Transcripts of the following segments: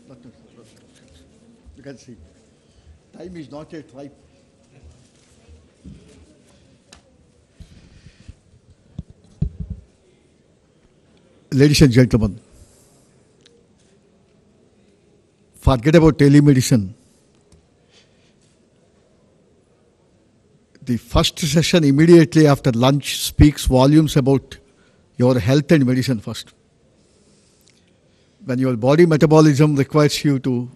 Nothing. You can see. Time is not yet ripe. Ladies and gentlemen, forget about telemedicine. The first session immediately after lunch speaks volumes about your health and medicine first. When your body metabolism requires you to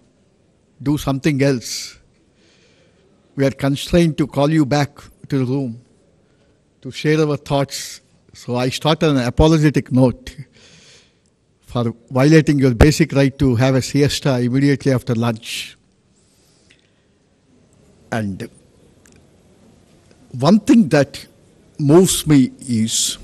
do something else, we are constrained to call you back to the room to share our thoughts. So I start on an apologetic note for violating your basic right to have a siesta immediately after lunch. And one thing that moves me is,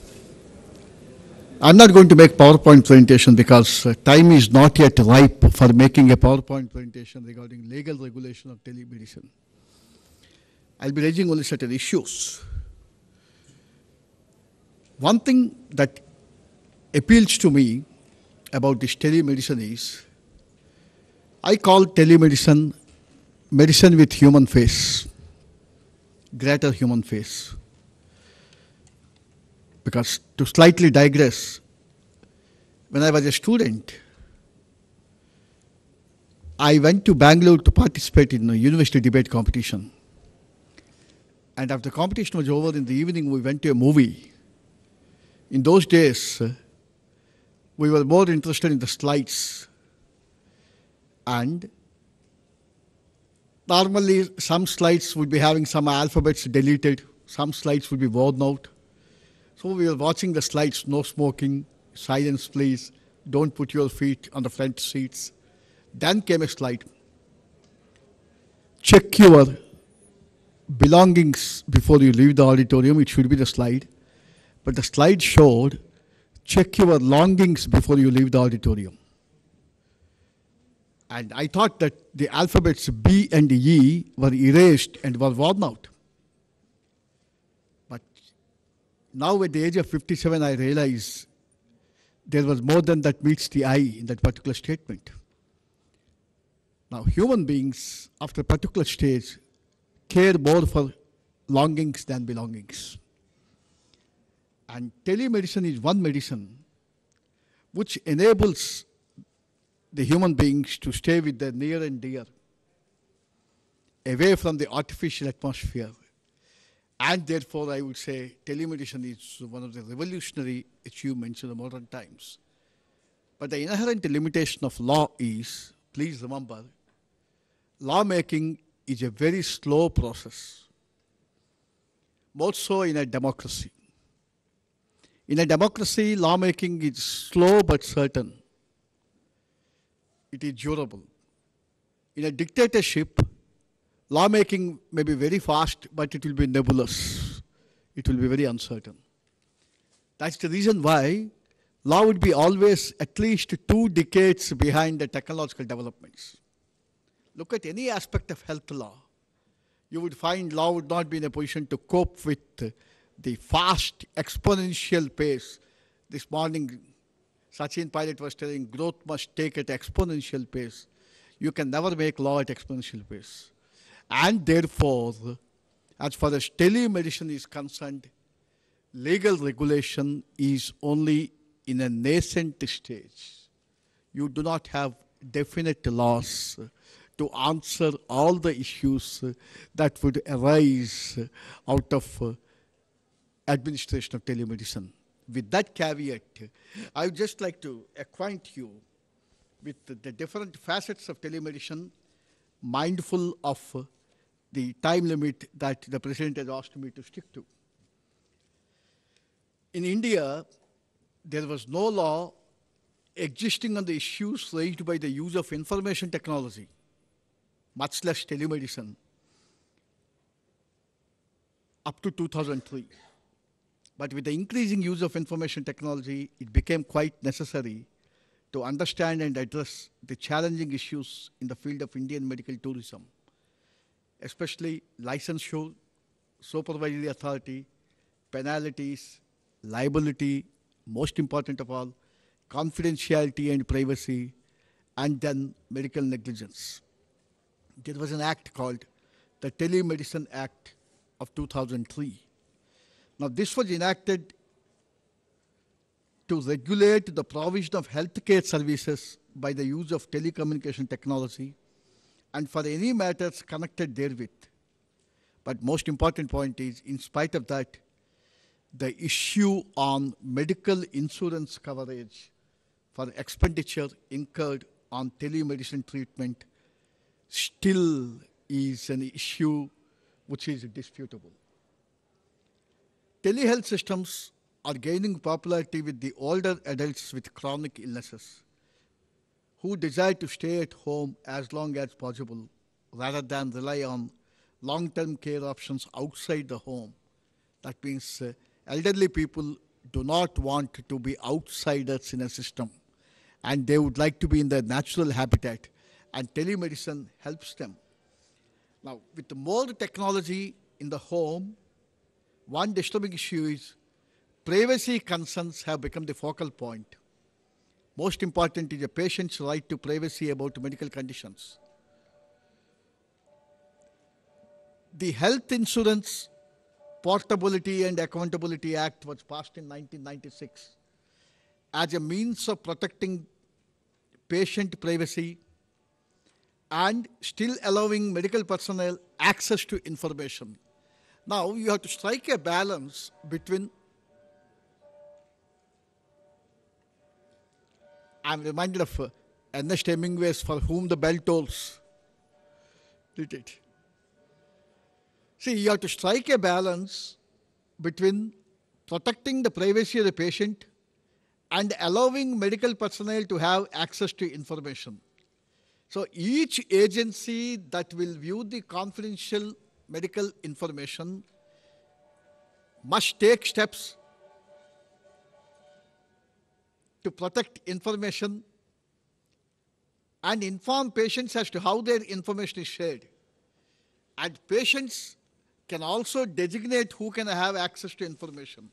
I'm not going to make PowerPoint presentation because time is not yet ripe for making a PowerPoint presentation regarding legal regulation of telemedicine. I'll be raising only certain issues. One thing that appeals to me about this telemedicine is, I call telemedicine medicine with human face, greater human face. Because to slightly digress, when I was a student, I went to Bangalore to participate in a university debate competition. And after the competition was over, in the evening we went to a movie. In those days, we were more interested in the slides. And normally some slides would be having some alphabets deleted, some slides would be worn out. So we were watching the slides, no smoking, silence please, don't put your feet on the front seats. Then came a slide. Check your belongings before you leave the auditorium, it should be the slide. But the slide showed, check your longings before you leave the auditorium. And I thought that the alphabets B and E were erased and were worn out. But now at the age of 57, I realize there was more than that meets the eye in that particular statement. Now, human beings, after a particular stage, care more for longings than belongings. And telemedicine is one medicine which enables the human beings to stay with their near and dear, away from the artificial atmosphere. And therefore, I would say telemedicine is one of the revolutionary achievements in the modern times. But the inherent limitation of law is, please remember, lawmaking is a very slow process, more so in a democracy. In a democracy, lawmaking is slow but certain. It is durable. In a dictatorship, lawmaking may be very fast, but it will be nebulous. It will be very uncertain. That's the reason why law would be always at least 2 decades behind the technological developments. Look at any aspect of health law. You would find law would not be in a position to cope with the fast exponential pace. This morning, Sachin Pilot was telling growth must take at exponential pace. You can never make law at exponential pace. And therefore, as far as telemedicine is concerned, legal regulation is only in a nascent stage. You do not have definite laws to answer all the issues that would arise out of administration of telemedicine. With that caveat, I would just like to acquaint you with the different facets of telemedicine, mindful of the time limit that the President has asked me to stick to. In India, there was no law existing on the issues raised by the use of information technology, much less telemedicine, up to 2003. But with the increasing use of information technology, it became quite necessary to understand and address the challenging issues in the field of Indian medical tourism, especially licensure, supervisory authority, penalties, liability, most important of all, confidentiality and privacy, and then medical negligence. There was an act called the Telemedicine Act of 2003. Now, this was enacted to regulate the provision of healthcare services by the use of telecommunication technology and for any matters connected therewith. But most important point is, in spite of that, the issue on medical insurance coverage for expenditure incurred on telemedicine treatment still is an issue which is disputable. Telehealth systems are gaining popularity with the older adults with chronic illnesses who desire to stay at home as long as possible rather than rely on long-term care options outside the home. That means elderly people do not want to be outsiders in a system, and they would like to be in their natural habitat, and telemedicine helps them. Now, with more technology in the home, one disturbing issue is privacy concerns have become the focal point. Most important is a patient's right to privacy about medical conditions. The Health Insurance Portability and Accountability Act was passed in 1996 as a means of protecting patient privacy and still allowing medical personnel access to information. Now, you have to strike a balance between, I'm reminded of Ernest Hemingway's For Whom the Bell Tolls. Did it? See, you have to strike a balance between protecting the privacy of the patient and allowing medical personnel to have access to information. So each agency that will view the confidential medical information must take steps to protect information and inform patients as to how their information is shared. And patients can also designate who can have access to information.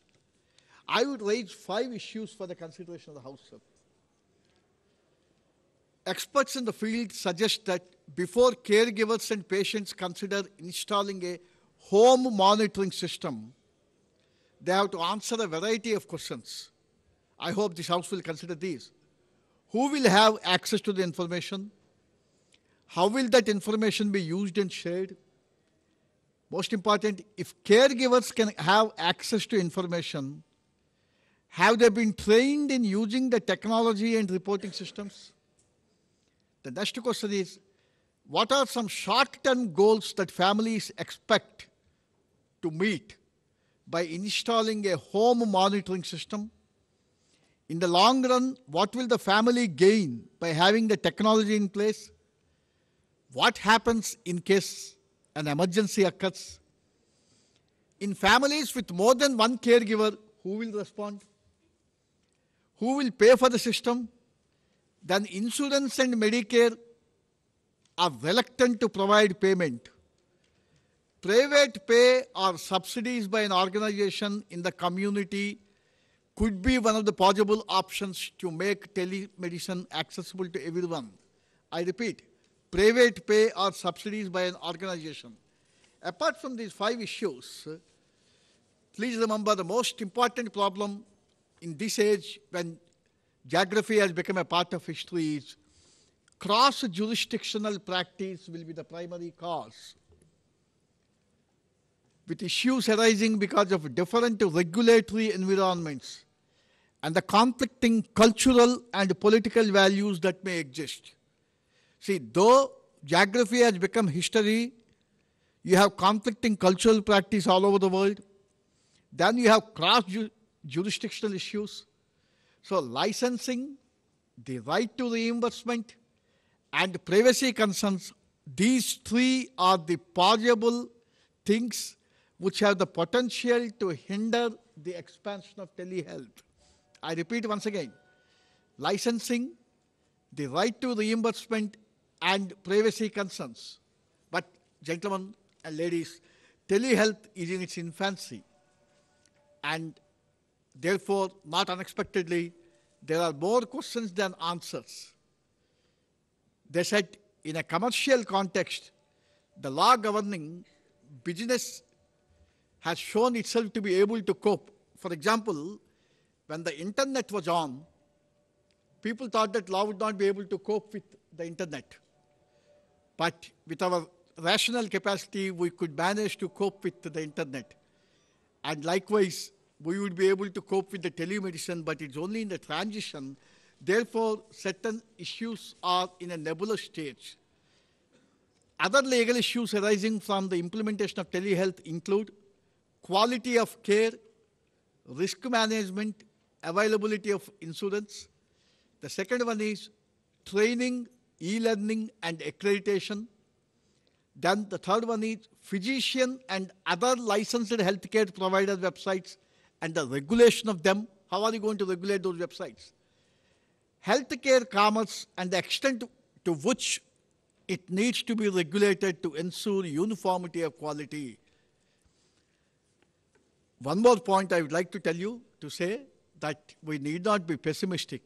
I would raise 5 issues for the consideration of the House, sir. Experts in the field suggest that before caregivers and patients consider installing a home monitoring system, they have to answer a variety of questions. I hope this House will consider these. Who will have access to the information? How will that information be used and shared? Most important, if caregivers can have access to information, have they been trained in using the technology and reporting systems? The next question is, what are some short-term goals that families expect to meet by installing a home monitoring system? In the long run, what will the family gain by having the technology in place? What happens in case an emergency occurs? In families with more than one caregiver, who will respond? Who will pay for the system? Then insurance and Medicare are reluctant to provide payment. Private pay or subsidies by an organization in the community could be one of the possible options to make telemedicine accessible to everyone. I repeat, private pay or subsidies by an organization. Apart from these 5 issues, please remember the most important problem in this age when geography has become a part of history is cross-jurisdictional practice will be the primary cause. With issues arising because of different regulatory environments and the conflicting cultural and political values that may exist. See, though geography has become history, you have conflicting cultural practice all over the world. Then you have cross-jurisdictional issues. So licensing, the right to reimbursement, and privacy concerns, these 3 are the possible things which have the potential to hinder the expansion of telehealth. I repeat once again, licensing, the right to reimbursement, and privacy concerns. But gentlemen and ladies, telehealth is in its infancy, and therefore, not unexpectedly, there are more questions than answers. They said in a commercial context, the law governing business has shown itself to be able to cope. For example, when the internet was on, people thought that law would not be able to cope with the internet. But with our rational capacity, we could manage to cope with the internet. And likewise, we would be able to cope with the telemedicine, but it's only in the transition. Therefore, certain issues are in a nebulous stage. Other legal issues arising from the implementation of telehealth include quality of care, risk management, availability of insurance. The second one is training, e-learning, and accreditation. Then the third one is physician and other licensed healthcare provider websites and the regulation of them. How are you going to regulate those websites? Healthcare commerce and the extent to which it needs to be regulated to ensure uniformity of quality. One more point I would like to tell you to say that we need not be pessimistic.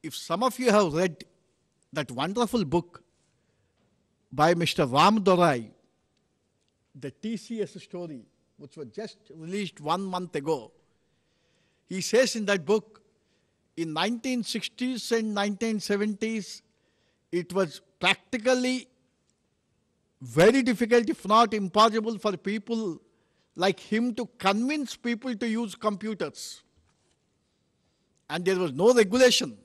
If some of you have read that wonderful book by Mr. Ram Dorai, the TCS story, which was just released 1 month ago, he says in that book, in 1960s and 1970s, it was practically very difficult, if not impossible, for people like him to convince people to use computers. And there was no regulation.